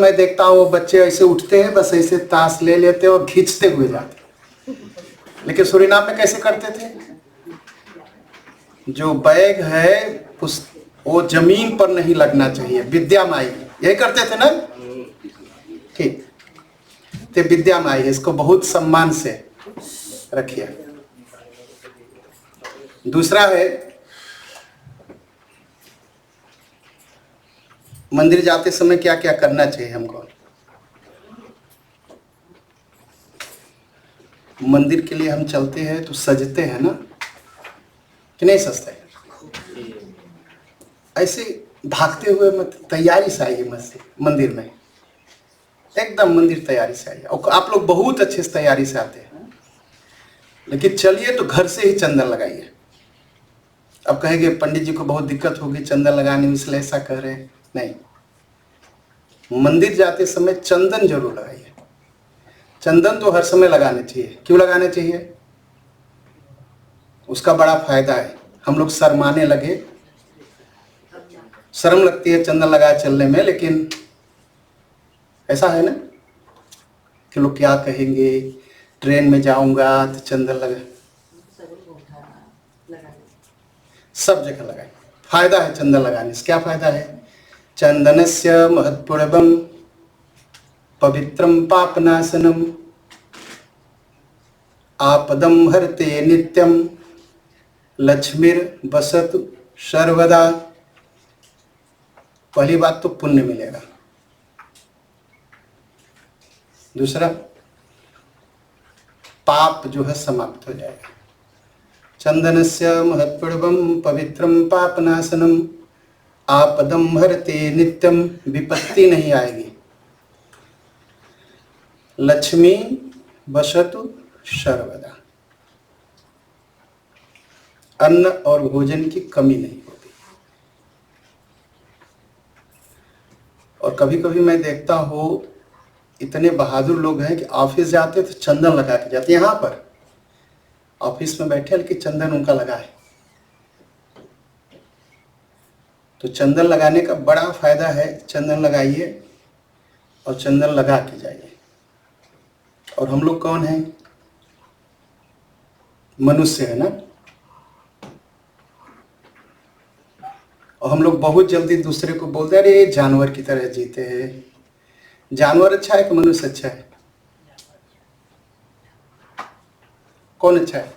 मैं देखता हूँ वो बच्चे ऐसे उठते हैं, बस ऐसे ताश ले लेते और खींचते हुए जाते। लेकिन सूरीनाम में कैसे करते थे? जो बैग है उस वो जमीन पर नहीं लगना चाहिए, विद्या माई, यही करते थे ना। ठीक, तो विद्या माई है, इसको बहुत सम्मान से रखिए। दूसरा है, मंदिर जाते समय क्या क्या करना चाहिए हमको? मंदिर के लिए हम चलते हैं तो सजते हैं ना, कि नहीं सजते? ऐसे भागते हुए मत, तैयारी से आइए मंदिर में, एकदम मंदिर तैयारी से आइए। और आप लोग बहुत अच्छे से तैयारी से आते हैं, लेकिन चलिए तो घर से ही चंदन लगाइए। अब कहेंगे पंडित जी को बहुत दिक्कत होगी चंदन लगाने में, इसलिए ऐसा कह रहे हैं। नहीं, मंदिर जाते समय चंदन जरूर लगाइए। चंदन तो हर समय लगाने चाहिए। क्यों लगाने चाहिए? उसका बड़ा फायदा है। हम लोग शर्माने लगे, शर्म लगती है चंदन लगाए चलने में, लेकिन ऐसा है ना कि लोग क्या कहेंगे, ट्रेन में जाऊंगा तो चंदन लगा, सब जगह लगाए। फायदा है चंदन लगाने से। क्या फायदा है? चंदनस्य महत्पूर्वम पवित्रम पापनाशनम आपदम हरते नित्यम लक्ष्मीर बसतु सर्वदा। पहली बात तो पुण्य मिलेगा। दूसरा, पाप जो है समाप्त हो जाएगा। चंदनस्य महत्पूर्वम पवित्रम पापनाशनम आपदम हरते नित्यम, विपत्ति नहीं आएगी। लक्ष्मी बसतु सर्वदा, अन्न और भोजन की कमी नहीं होती। और कभी कभी मैं देखता हूँ इतने बहादुर लोग हैं कि ऑफिस जाते तो चंदन लगा के जाते। यहाँ पर ऑफिस में बैठे लेकिन चंदन उनका लगा है। तो चंदन लगाने का बड़ा फायदा है। चंदन लगाइए और चंदन लगा के जाइए। और हम लोग कौन हैं? मनुष्य है ना। और हम लोग बहुत जल्दी दूसरे को बोलते हैं अरे जानवर की तरह जीते हैं। जानवर अच्छा है कि मनुष्य अच्छा है? कौन अच्छा है?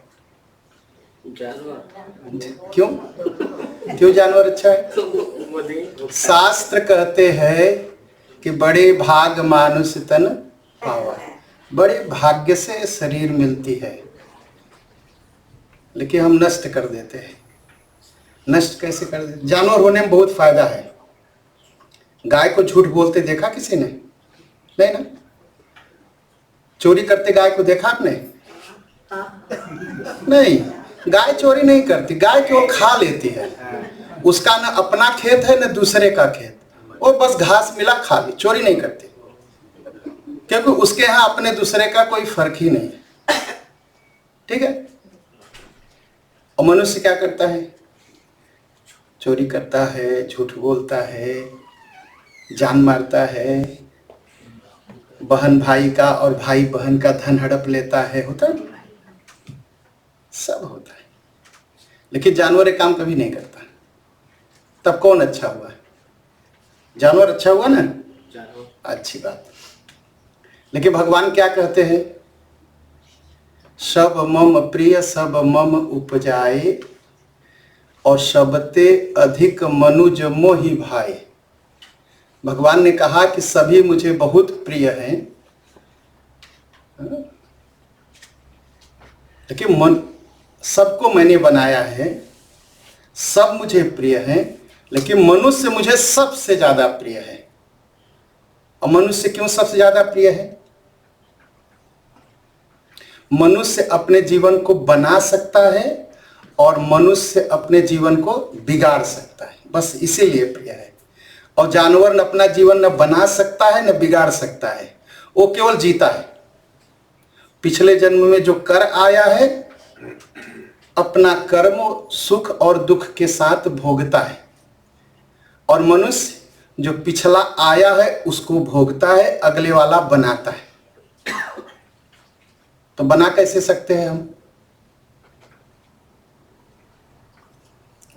जानवर। क्यों क्यों जानवर अच्छा है? शास्त्र कहते हैं कि बड़े भाग मानुष तन पावा, बड़े भाग्य से शरीर मिलती है, लेकिन हम नष्ट कर देते हैं। नष्ट कैसे कर देते? जानवर होने में बहुत फायदा है। गाय को झूठ बोलते देखा किसी ने? नहीं ना। चोरी करते गाय को देखा आपने? नहीं, गाय चोरी नहीं करती। गाय केवल खा लेती है। उसका न अपना खेत है न दूसरे का खेत, वो बस घास मिला खा ली, चोरी नहीं करती, क्योंकि उसके यहाँ अपने दूसरे का कोई फर्क ही नहीं है। ठीक है। और मनुष्य क्या करता है? चोरी करता है, झूठ बोलता है, जान मारता है, बहन भाई का और भाई बहन का धन हड़प लेता है। होता है, सब होता है। लेकिन जानवर एक काम कभी नहीं करता। तब कौन अच्छा हुआ? जानवर अच्छा हुआ ना। अच्छी बात। लेकिन भगवान क्या कहते हैं? सब मम प्रिय सब मम उपजाए और सबते अधिक मनुज मोहि भाई। भगवान ने कहा कि सभी मुझे बहुत प्रिय हैं, लेकिन मन सबको मैंने बनाया है, सब मुझे प्रिय हैं, लेकिन मनुष्य मुझे सबसे ज्यादा प्रिय है। और मनुष्य क्यों सबसे ज्यादा प्रिय है? मनुष्य अपने जीवन को बना सकता है और मनुष्य अपने जीवन को बिगाड़ सकता है, बस इसीलिए प्रिय है। और जानवर न अपना जीवन न बना सकता है न बिगाड़ सकता है, वो केवल जीता है। पिछले जन्म में जो कर आया है, अपना कर्म सुख और दुख के साथ भोगता है। और मनुष्य जो पिछला आया है उसको भोगता है, अगले वाला बनाता है। तो बना कैसे सकते हैं हम?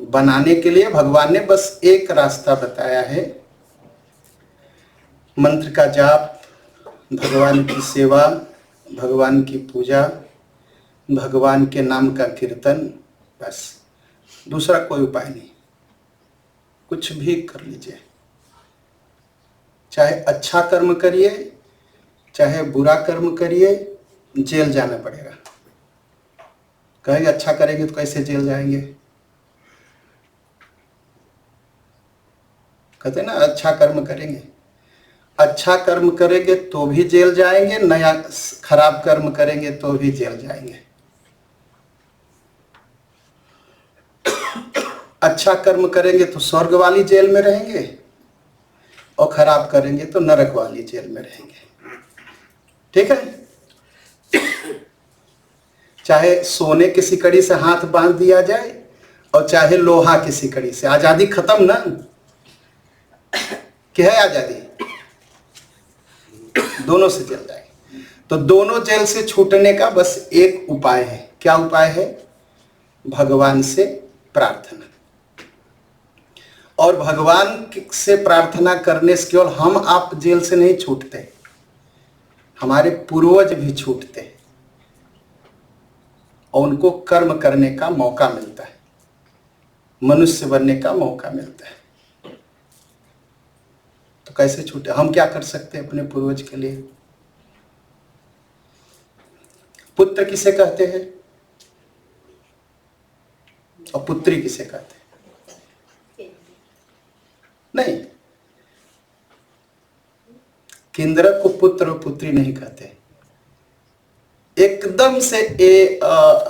बनाने के लिए भगवान ने बस एक रास्ता बताया है, मंत्र का जाप, भगवान की सेवा, भगवान की पूजा, भगवान के नाम का कीर्तन, बस दूसरा कोई उपाय नहीं। कुछ भी कर लीजिए, चाहे अच्छा कर्म करिए चाहे बुरा कर्म करिए, जेल जाना पड़ेगा। कहेंगे अच्छा करेंगे तो कैसे जेल जाएंगे? कहते हैं ना अच्छा कर्म करेंगे, अच्छा कर्म करेंगे तो भी जेल जाएंगे, नया खराब कर्म करेंगे तो भी जेल जाएंगे। अच्छा कर्म करेंगे तो स्वर्ग वाली जेल में रहेंगे और खराब करेंगे तो नरक वाली जेल में रहेंगे। ठीक है? चाहे सोने की सिकड़ी से हाथ बांध दिया जाए और चाहे लोहा की सिकड़ी से, आजादी खत्म ना? क्या है आजादी? दोनों से जल जाए। तो दोनों जेल से छूटने का बस एक उपाय है। क्या उपाय है? भगवान से प्रार्थना। और भगवान से प्रार्थना करने से केवल हम आप जेल से नहीं छूटते, हमारे पूर्वज भी छूटते हैं और उनको कर्म करने का मौका मिलता है, मनुष्य बनने का मौका मिलता है। तो कैसे छूटे? हम क्या कर सकते हैं अपने पूर्वज के लिए? पुत्र किसे कहते हैं और पुत्री किसे कहते हैं? नहीं, किंदरक को पुत्र और पुत्री नहीं कहते। एकदम से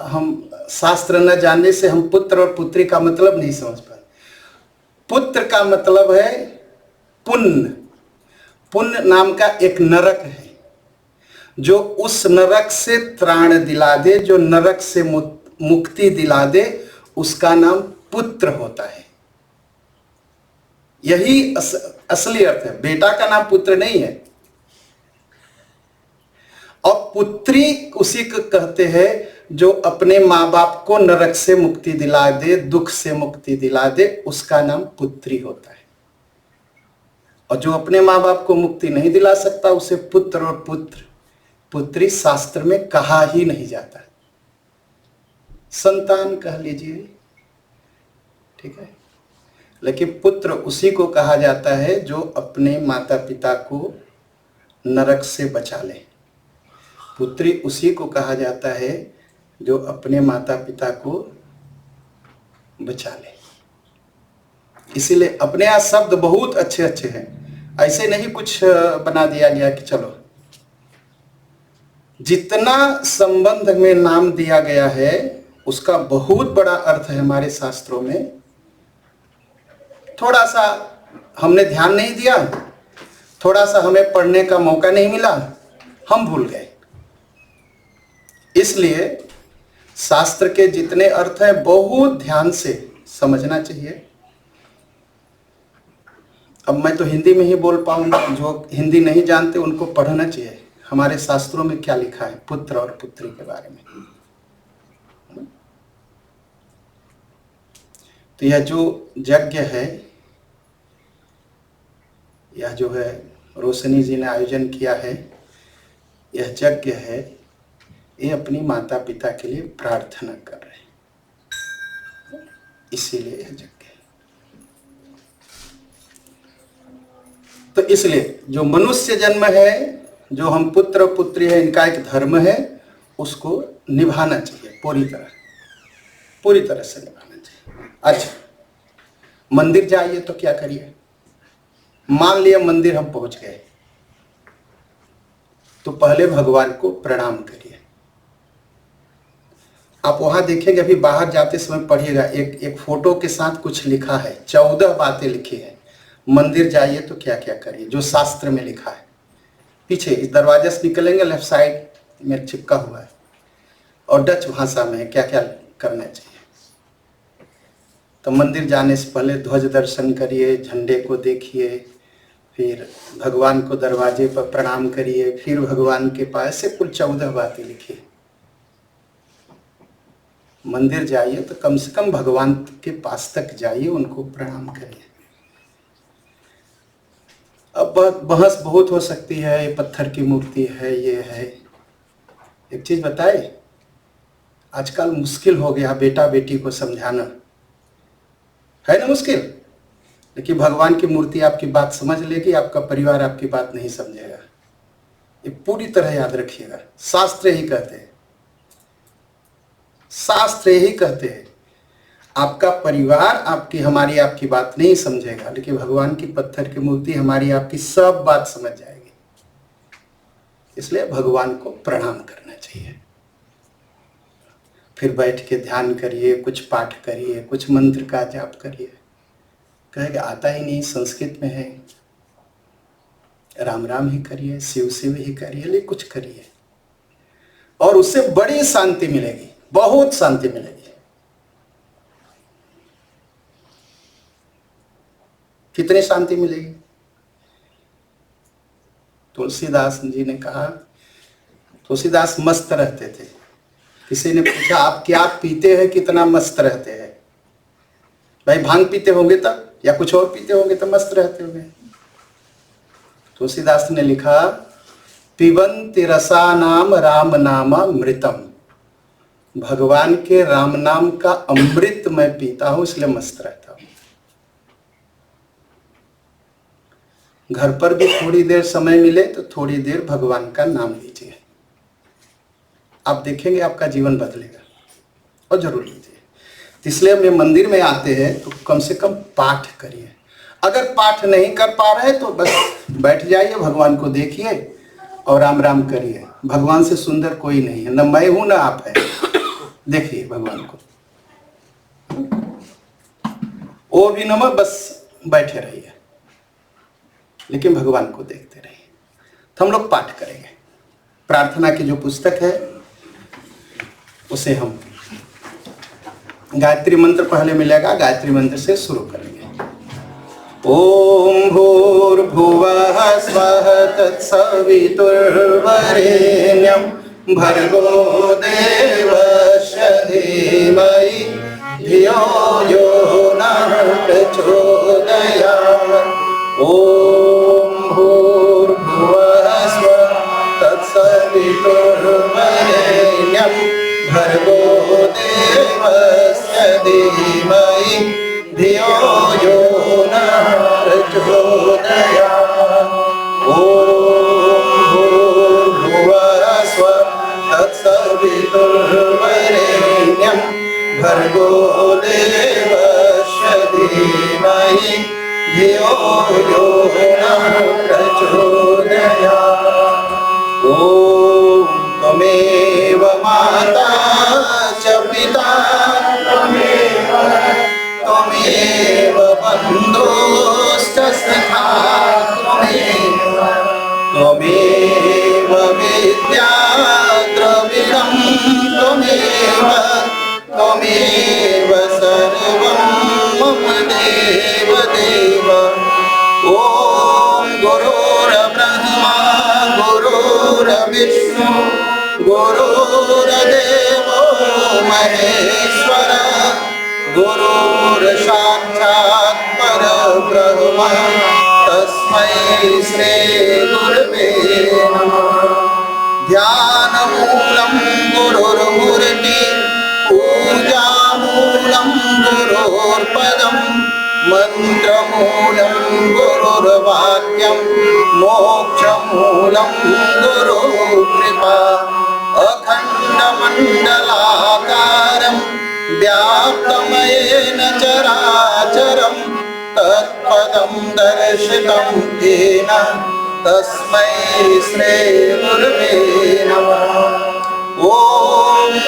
हम शास्त्र न जानने से हम पुत्र और पुत्री का मतलब नहीं समझ पाते। पुत्र का मतलब है पुण्य। पुण्य नाम का एक नरक है, जो उस नरक से त्राण दिला दे, जो नरक से मुक्ति दिला दे, उसका नाम पुत्र होता है। यही असली अर्थ है। बेटा का नाम पुत्र नहीं है। और पुत्री उसी को कहते हैं जो अपने माँ बाप को नरक से मुक्ति दिला दे, दुख से मुक्ति दिला दे, उसका नाम पुत्री होता है। और जो अपने माँ बाप को मुक्ति नहीं दिला सकता, उसे पुत्र और पुत्री शास्त्र में कहा ही नहीं जाता। संतान कह लीजिए, ठीक है, लेकिन पुत्र उसी को कहा जाता है जो अपने माता पिता को नरक से बचा ले। पुत्री उसी को कहा जाता है जो अपने माता पिता को बचा ले। इसीलिए अपने यहाँ शब्द बहुत अच्छे अच्छे हैं, ऐसे नहीं कुछ बना दिया गया कि चलो। जितना संबंध में नाम दिया गया है उसका बहुत बड़ा अर्थ है हमारे शास्त्रों में। थोड़ा सा हमने ध्यान नहीं दिया, थोड़ा सा हमें पढ़ने का मौका नहीं मिला, हम भूल गए। इसलिए शास्त्र के जितने अर्थ हैं बहुत ध्यान से समझना चाहिए। अब मैं तो हिंदी में ही बोल पाऊंगा, जो हिंदी नहीं जानते उनको पढ़ना चाहिए हमारे शास्त्रों में क्या लिखा है पुत्र और पुत्री के बारे में। तो यह जो यज्ञ है, यह जो है रोशनी जी ने आयोजन किया है, यह यज्ञ है, ये अपनी माता पिता के लिए प्रार्थना कर रहे हैं, इसीलिए यह यज्ञ है। तो इसलिए जो मनुष्य जन्म है, जो हम पुत्र पुत्री है, इनका एक धर्म है, उसको निभाना चाहिए पूरी तरह से निभाना चाहिए। अच्छा, मंदिर जाइए तो क्या करिए? मान लिया मंदिर हम पहुंच गए, तो पहले भगवान को प्रणाम करिए। आप वहां देखेंगे, अभी बाहर जाते समय पढ़िएगा, एक फोटो के साथ कुछ लिखा है, 14 बातें लिखी है। मंदिर जाइए तो क्या क्या करिए, जो शास्त्र में लिखा है। पीछे इस दरवाजे से निकलेंगे, लेफ्ट साइड में चिपका हुआ है, और डच भाषा में है क्या क्या करना चाहिए। तो मंदिर जाने से पहले ध्वज दर्शन करिए, झंडे को देखिए, फिर भगवान को दरवाजे पर प्रणाम करिए, फिर भगवान के पास, से कुल 14 बातें लिखी। मंदिर जाइए तो कम से कम भगवान के पास तक जाइए, उनको प्रणाम करिए। अब बहस बहुत हो सकती है, ये पत्थर की मूर्ति है, ये है। एक चीज बताए, आजकल मुश्किल हो गया बेटा बेटी को समझाना, है ना मुश्किल। लेकिन भगवान की मूर्ति आपकी बात समझ लेगी, आपका परिवार आपकी बात नहीं समझेगा। ये पूरी तरह याद रखिएगा। शास्त्र ही कहते हैं, शास्त्र ही कहते हैं, आपका परिवार आपकी आपकी बात नहीं समझेगा, लेकिन भगवान की पत्थर की मूर्ति हमारी आपकी सब बात समझ जाएगी। इसलिए भगवान को प्रणाम करना चाहिए। फिर बैठ के ध्यान करिए, कुछ पाठ करिए, कुछ मंत्र का जाप करिए। कहेगा आता ही नहीं, संस्कृत में है, राम राम ही करिए, शिव शिव ही करिए, लेकिन कुछ करिए और उससे बड़ी शांति मिलेगी, बहुत शांति मिलेगी। कितनी शांति मिलेगी? तुलसीदास जी ने कहा, तुलसीदास मस्त रहते थे। किसी ने पूछा आप क्या पीते हैं, कितना मस्त रहते हैं? भाई भांग पीते होंगे तब, या कुछ और पीते होंगे तो मस्त रहते होंगे। तुलसीदास ने लिखा, पिबन्ति रसानाम राम नामामृतम, भगवान के राम नाम का अमृत मैं पीता हूं, इसलिए मस्त रहता हूं। घर पर भी थोड़ी देर समय मिले तो थोड़ी देर भगवान का नाम लीजिए, आप देखेंगे आपका जीवन बदलेगा, और जरूर लीजिए। इसलिए हम मंदिर में आते हैं तो कम से कम पाठ करिए। अगर पाठ नहीं कर पा रहे तो बस बैठ जाइए, भगवान को देखिए और राम राम करिए। भगवान से सुंदर कोई नहीं है, न मैं हूं न आप है। देखिए भगवान को, ओ भी नमः, बस बैठे रहिए, लेकिन भगवान को देखते रहिए। तो हम लोग पाठ करेंगे। प्रार्थना की जो पुस्तक है उसे हम गायत्री मंत्र पहले मिलेगा, गायत्री मंत्र से शुरू करेंगे। ओम भूर्भुवः स्वः तत्सवितुर्वरेण्यं भर्गो देवस्य धीमहि धियो यो नः प्रचोदयात्। ओम भूर्भुवः स्वः तत्सवितुर्वरेण्यं भर्गो देवस्य धीमहि धियो यो नः प्रचोदयात्। ओम भूर्भुवः स्वः तत्सवितुर्वरेण्यं भर्गो देवस्य धीमहि धियो यो नः प्रचोदयात्। ओम त्वमेव माता च पिता त्वमेव बन्धुश्च सखा त्वमेव विद्या द्रविणं त्वमेव सर्वं मम देव देव। ॐ गुरुर्ब्रह्मा गुरुर्विष्णु गुरुर्देवो महेश्वर गुरुर्साक्षात् परब्रह्म तस्मै श्री गुरवे नमः। ध्यानमूलं गुरुर्मूर्ति पूजामूलं गुरुर्पदं मन्त्रमूलं गुरुर्वाक्यं मोक्षमूलं गुरुकृपा। अखण्डमण्डलाकारं व्याप्तं येन चराचरं तत्पदं दर्शितं येन तस्मै श्री गुरवे नमः। ॐ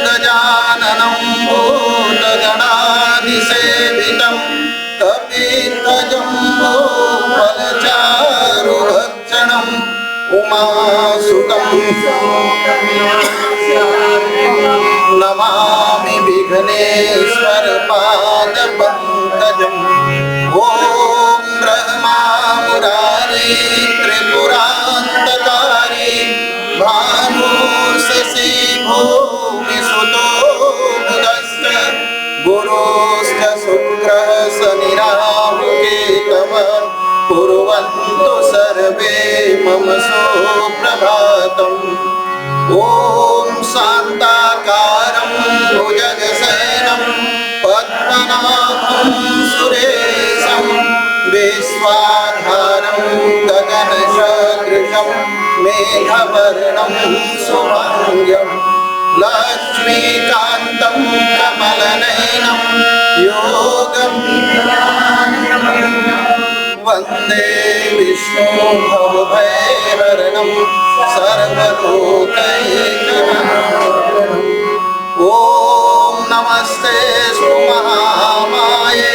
गजाननं भूतगणाधिसेवितं कपिध्वजम्बोफलचारुभक्षणम् उमासुतं नमामि विघ्नेश्वर पादपङ्कजम्। ॐ ब्रह्मा मुरारी ग्रह शनि राहु केतव कुर्वन्तु सर्वे मम सुप्रभातम्। ॐ शान्ताकारं भुजगशयनं पद्मनाभं सुरेशं विश्वाधारं गगनसदृशं मेघवर्णं शुभांगं लक्ष्मीकान्तं कमलनयनं योगनिद्रां वन्दे विष्णु भवभयहरणं सर्वलोकैकनाथं। ॐ नमस्तेऽस्तु महामाये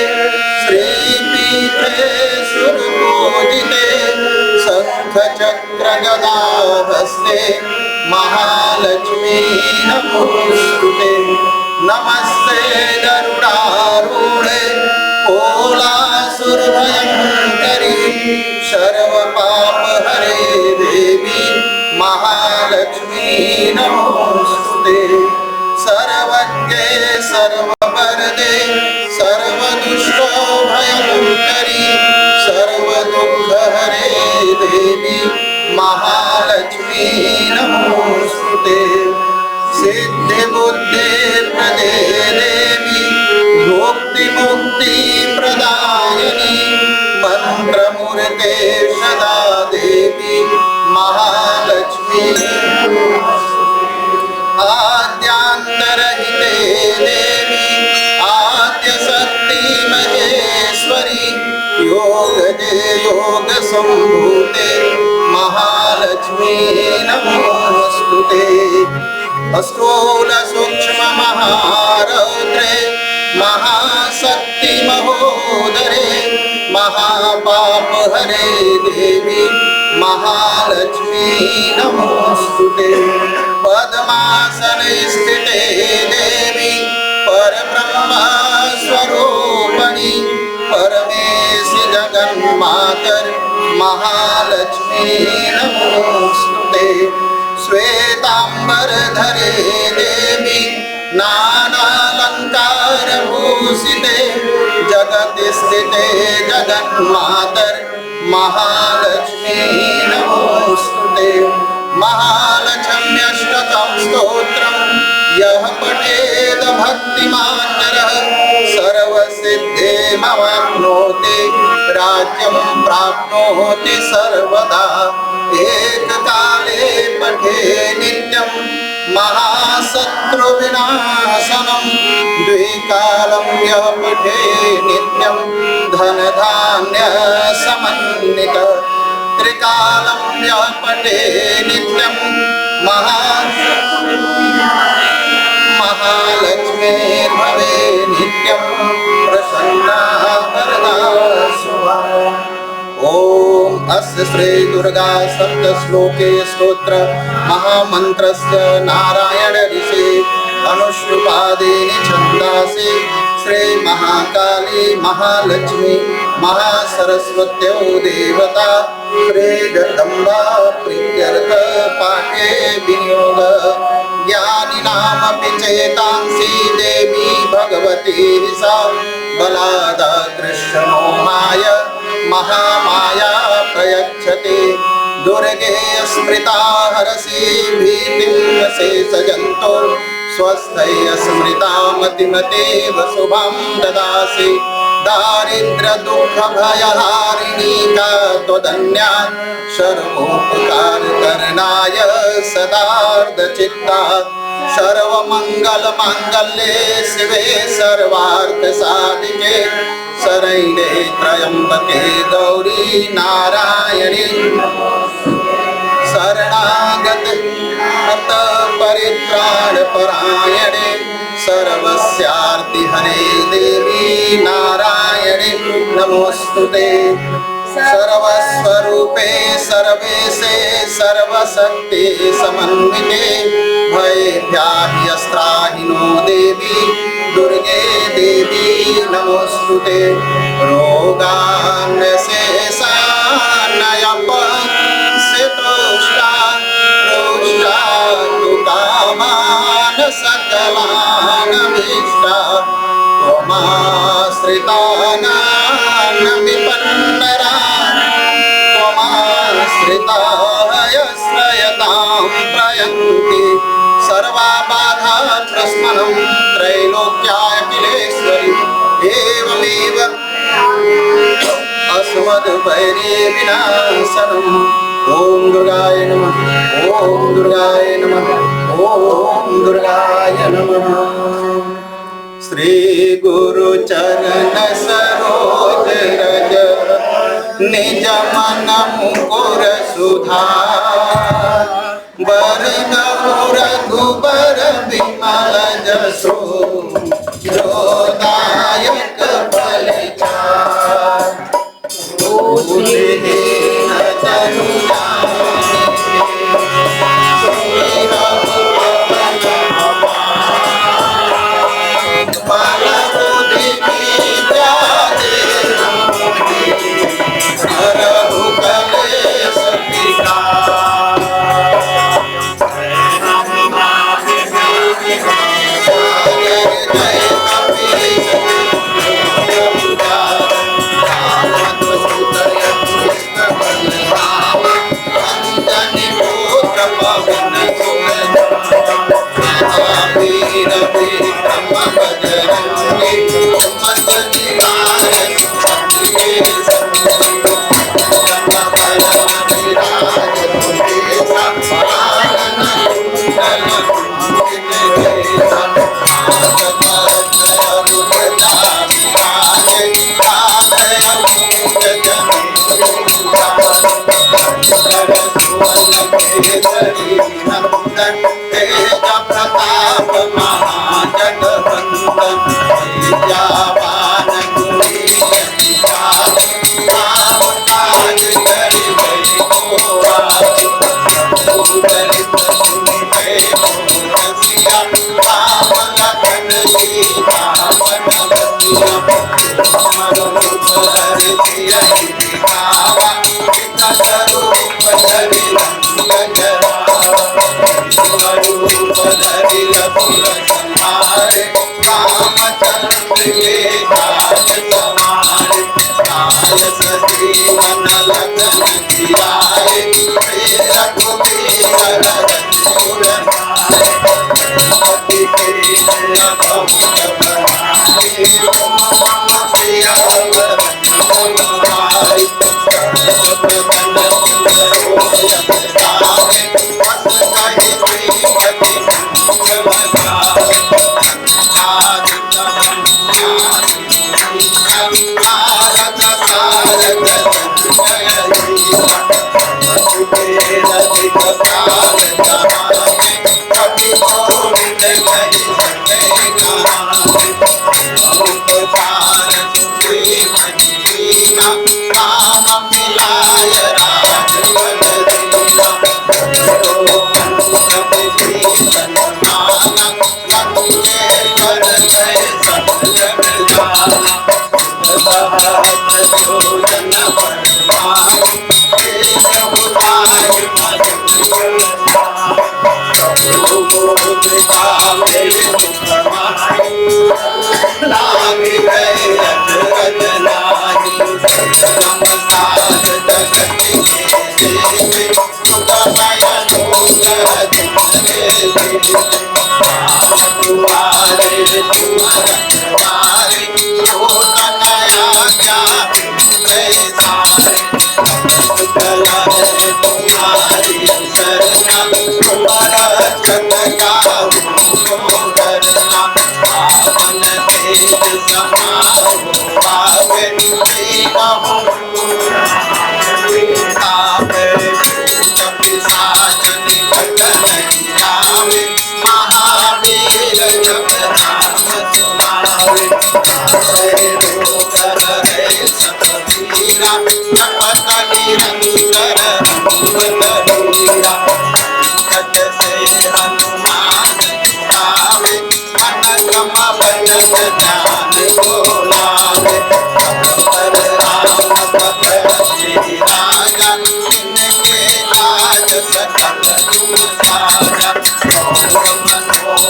श्रीपीठे सुरपूजिते शङ्खचक्रगदाहस्ते महालक्ष्मी नमोस्तुते। नमस्ते गरुडारूढे कोलासुरभयङ्करी सर्वपापहरे देवी महालक्ष्मी नमोस्तुते। सर्वज्ञे सर्ववरदे सर्वदुष्टभयङ्करी सर्वदुःखहरे देवी महालक्ष्मी नमोस्तुते। सिद्धिबुद्धि प्रदे देवी भुक्तिमुक्ति प्रदायिनी मंत्रमूर्ते सदा देवी महालक्ष्मी। आद्यांतरहिते देवी आद्यशक्ति महेश्वरी योगजे योग संभूते महालक्ष्मी नमोस्तुते। स्थूल सूक्ष्म महारौद्रे महाशक्ति महोदरे महापापहरे देवी महालक्ष्मी नमोस्तुते। पद्मासने स्थिते देवी परब्रह्म स्वरूपिणी परमेशि जगन्मातर महालक्ष्मी नमोस्तुते। श्वेतांबरधरे देवी नानालंकार भूषिते जगति स्थिते जगन्मातर महालक्ष्मी नमोस्तुते। महालक्ष्म्यष्टकं स्तोत्रं यः पठेद भक्तिमान् नरः सर्वसिद्धिमवाप्नोति राज्यं प्राप्नोति सर्वदा। एककाले पठे नित्यं महाशत्रुविनाशनं द्विकालं यः पठे नित्यं धनधान्यसमन्वितः त्रिकालं यः पठे नित्यं महालक्ष्मीर्भवे नित्यं प्रसन्ना वरदा शुभा। ओम अस्य श्री दुर्गा सप्तश्लोके स्तोत्र महामंत्रस्य नारायण ऋषि अनुष्टुपादीनि छन्दासि श्री महाकाली महालक्ष्मी महासरस्वत्यो देवता श्री जगदम्बा प्रीत्यर्थ पाठे विनियोग ज्ञानिनामपि चेतांसि देवी भगवती सा बलादाकृष्टमोहाय महामाया प्रयच्छते। दुर्गे स्मृता हरसि भीतिं शेषजन्तो स्वस्थय स्मृता मतिमतेव शुभं ददासि। दारिद्र्य दुःख भयहारिणी का त्वदन्या सर्वोपकारकरणाय सदार्धचित्ता। सर्वमङ्गलमाङ्गल्ये शिवे सर्वार्थसाधिके शरण्ये त्र्यम्बके गौरी नारायणी शरणागत परित्राणपरायणे सर्वस्यार्ति हरे देवी नारायणी नमोस्तुते। सर्वस्वरूपे सर्वेशे सर्वशक्ति समन्विते भयभ्यास्त्राहिनो देवी दुर्गे देवी नमोस्तुते। रोगान्यशेषान्नयपसितोष्टा रोष्टा तु कामान् सकलानभीष्टा त्वमाश्रिता दुरितानां विपन्नरां त्वमाश्रिताय श्रयतां प्रयन्ति सर्वा बाधा प्रशमनं त्रैलोक्याखिलेश्वरी एवमेव अस्मद्वैरी विनाशनम्। ओम दुर्गाय नमः। ओम दुर्गाय नमः। ओम दुर्गाय नमः। श्री गुरु चरण सरोज रज निज मन मुकुर सुधार बरन रघुबर विमल जसो दायक बलिचार बुद्धिहीन तनु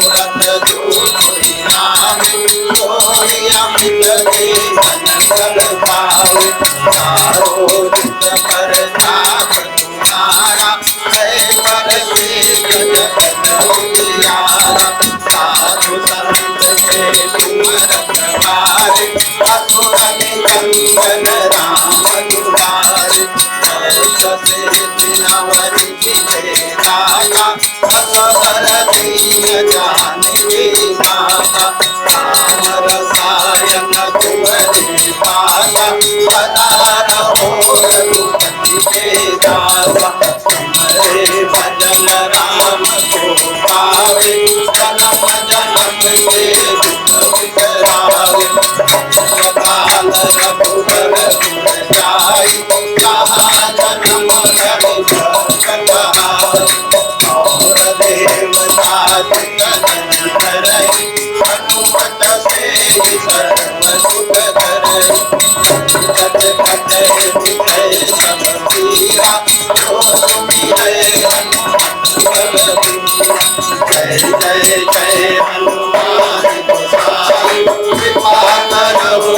मनोरथ जो नामे कोई अमित के मन फल पावे चारों जुग प्रताप तुम्हारा है करते जगत उजियारा साधु संत के तुम रखवारे असुर निकंदन राम दुलारे ऐसा से दिनवर की दाता असवर दीन जान के माता राम रसायन तुम्हारे पासा बता रहो रघुपति के दासा तुम्हारे भजन राम को पावे जन्म जन्म के दुख बिसरावे काल रघुबर पुर जाई कहाँ जन्म हरि भक्त कहाई और देवता कदन करई हनुमत से सर्व सुख करई कट कट विजय सब पीरा जो सुमिरै हनुमत बलबीरा जय जय जय हनुमान गोसाई कृपा करहु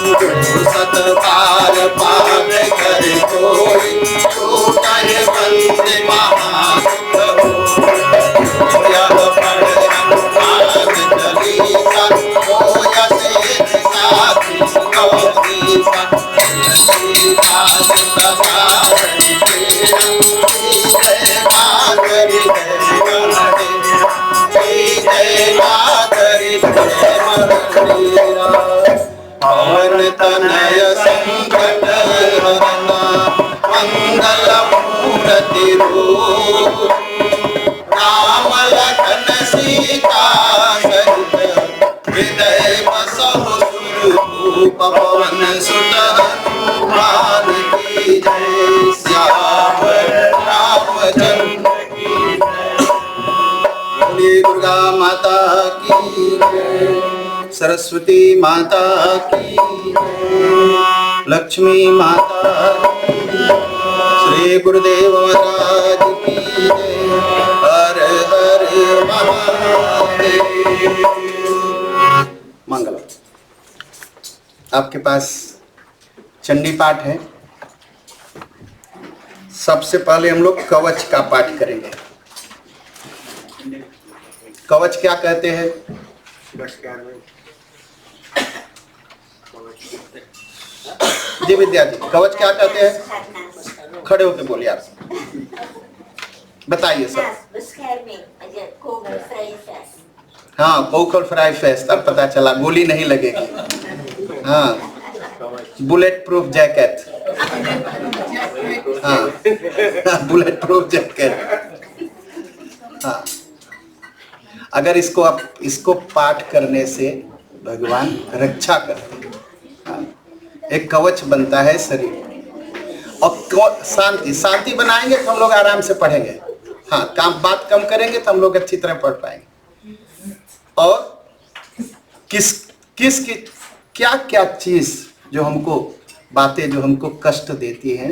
गुरुदेव सत बार पार कर कोई छूटहि बंदे महासुख होय पढ़ हनुमान चालीसा होय सिद्ध साखी गौरीसा तुलसीदास सदा हरिकेरा जय माधुरी जय गणेश जय माधुरी जय मणिरा पवन तनय संकट हरन मंगल मूर्ति रूप राम लखन सीता सहित हृदय बसहु सुरभूप पवन सुत हनुमान की जय श्यावर रामचंद्र की जय बोलिए दुर्गा माता की जय सरस्वती माता की लक्ष्मी माता की श्री गुरुदेव महाराज की हर हर महादेव। मंगल। आपके पास चंडी पाठ है। सबसे पहले हम लोग कवच का पाठ करेंगे। कवच क्या कहते हैं? जी विद्या जी, कवच क्या कहते हैं? खड़े होके बोलिए आप, बताइए सर। हाँ, कोकल फ्राई फेस्ट। अब पता चला, गोली नहीं लगेगी। हाँ, बुलेट प्रूफ जैकेट। हाँ, बुलेट प्रूफ जैकेट। हाँ, अगर इसको पाठ करने से भगवान रक्षा करते हैं। हाँ, एक कवच बनता है शरीर में। और शांति बनाएंगे तो हम लोग आराम से पढ़ेंगे। हाँ, बात कम करेंगे तो हम लोग अच्छी तरह पढ़ पाएंगे। और क्या क्या चीज जो हमको कष्ट देती हैं